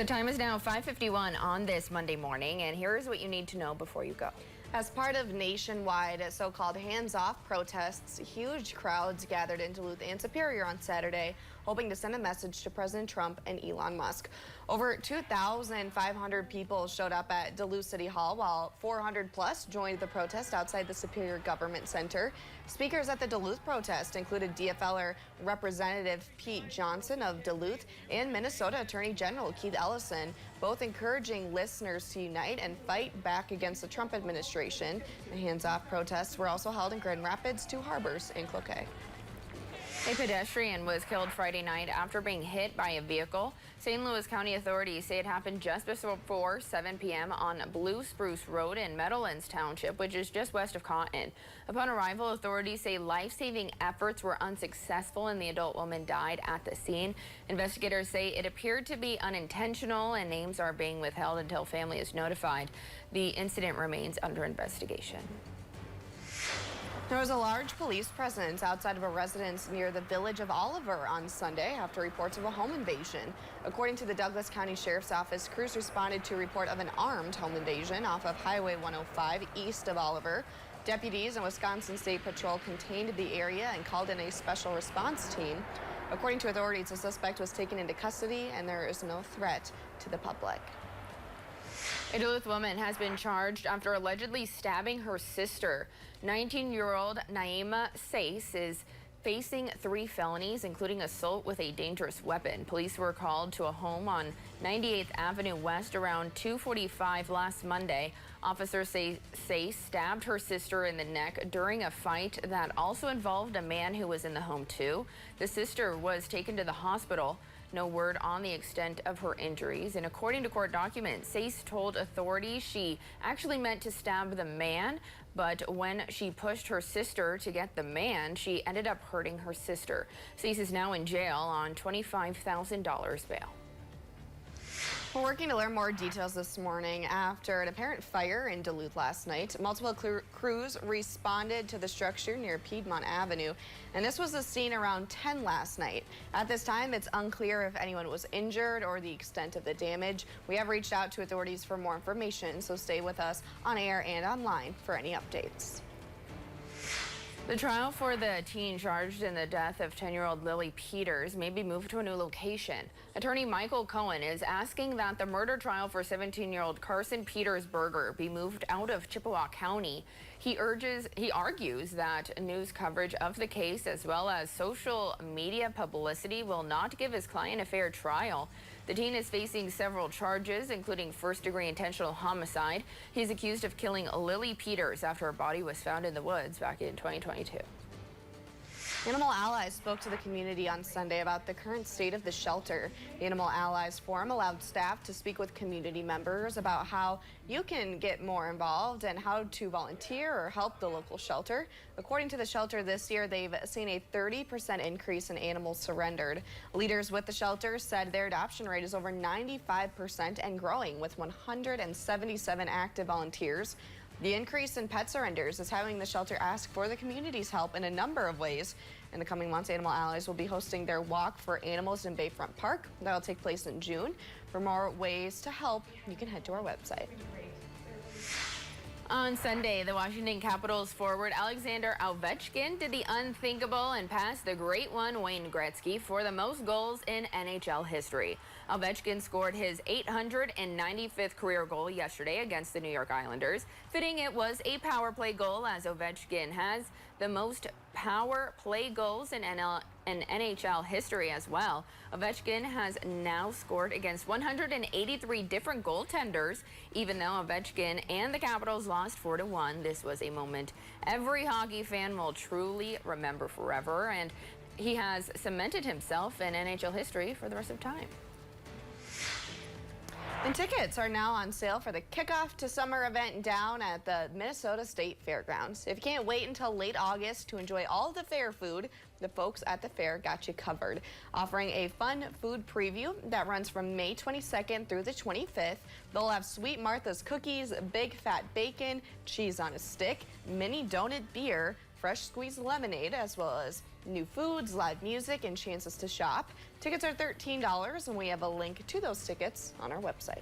The time is now 5:51 on this Monday morning, and here's what you need to know before you go. As part of nationwide so-called hands-off protests, huge crowds gathered in Duluth and Superior on Saturday, hoping to send a message to President Trump and Elon Musk. Over 2,500 people showed up at Duluth City Hall, while 400 plus joined the protest outside the Superior Government Center. Speakers at the Duluth protest included DFLer Representative Pete Johnson of Duluth and Minnesota Attorney General Keith Ellison, both encouraging listeners to unite and fight back against the Trump administration. The hands-off protests were also held in Grand Rapids, Two Harbors, and Cloquet. A pedestrian was killed Friday night after being hit by a vehicle. St. Louis County authorities say it happened just before 7 p.m. on Blue Spruce Road in Meadowlands Township, which is just west of Cotton. Upon arrival, authorities say life-saving efforts were unsuccessful and the adult woman died at the scene. Investigators say it appeared to be unintentional and names are being withheld until family is notified. The incident remains under investigation. There was a large police presence outside of a residence near the village of Oliver on Sunday after reports of a home invasion. According to the Douglas County Sheriff's Office, crews responded to a report of an armed home invasion off of Highway 105 east of Oliver. Deputies and Wisconsin State Patrol contained the area and called in a special response team. According to authorities, the suspect was taken into custody and there is no threat to the public. A Duluth woman has been charged after allegedly stabbing her sister. 19-year-old Naima Sace is facing 3 felonies, including assault with a dangerous weapon. Police were called to a home on 98th Avenue West around 2:45 last Monday. Officers say Sace stabbed her sister in the neck during a fight that also involved a man who was in the home too. The sister was taken to the hospital. No word on the extent of her injuries. And according to court documents, Sace told authorities she actually meant to stab the man, but when she pushed her sister to get the man, she ended up hurting her sister. Sace is now in jail on $25,000 bail. We're working to learn more details this morning after an apparent fire in Duluth last night. Multiple crews responded to the structure near Piedmont Avenue, and this was the scene around 10 last night. At this time, it's unclear if anyone was injured or the extent of the damage. We have reached out to authorities for more information, so stay with us on air and online for any updates. The trial for the teen charged in the death of 10-year-old Lily Peters may be moved to a new location. Attorney Michael Cohen is asking that the murder trial for 17-year-old Carson Petersberger be moved out of Chippewa County. He argues that news coverage of the case as well as social media publicity will not give his client a fair trial. The teen is facing several charges, including first-degree intentional homicide. He's accused of killing Lily Peters after her body was found in the woods back in 2022. Animal Allies spoke to the community on Sunday about the current state of the shelter. The Animal Allies Forum allowed staff to speak with community members about how you can get more involved and how to volunteer or help the local shelter. According to the shelter this year, they've seen a 30% increase in animals surrendered. Leaders with the shelter said their adoption rate is over 95% and growing, with 177 active volunteers. The increase in pet surrenders is having the shelter ask for the community's help in a number of ways. In the coming months, Animal Allies will be hosting their Walk for Animals in Bayfront Park. That will take place in June. For more ways to help, you can head to our website. On Sunday, the Washington Capitals forward Alexander Ovechkin did the unthinkable and passed the great one Wayne Gretzky for the most goals in NHL history. Ovechkin scored his 895th career goal yesterday against the New York Islanders. Fitting it was a power play goal, as Ovechkin has the most power play goals in NHL history as well. Ovechkin has now scored against 183 different goaltenders. Even though Ovechkin and the Capitals lost 4-1, this was a moment every hockey fan will truly remember forever, and he has cemented himself in NHL history for the rest of time. And tickets are now on sale for the Kickoff to Summer event down at the Minnesota State Fairgrounds. If you can't wait until late August to enjoy all the fair food, the folks at the fair got you covered. Offering a fun food preview that runs from May 22nd through the 25th. They'll have Sweet Martha's cookies, big fat bacon, cheese on a stick, mini donut beer, fresh squeezed lemonade, as well as new foods, live music, and chances to shop. Tickets are $13, and we have a link to those tickets on our website.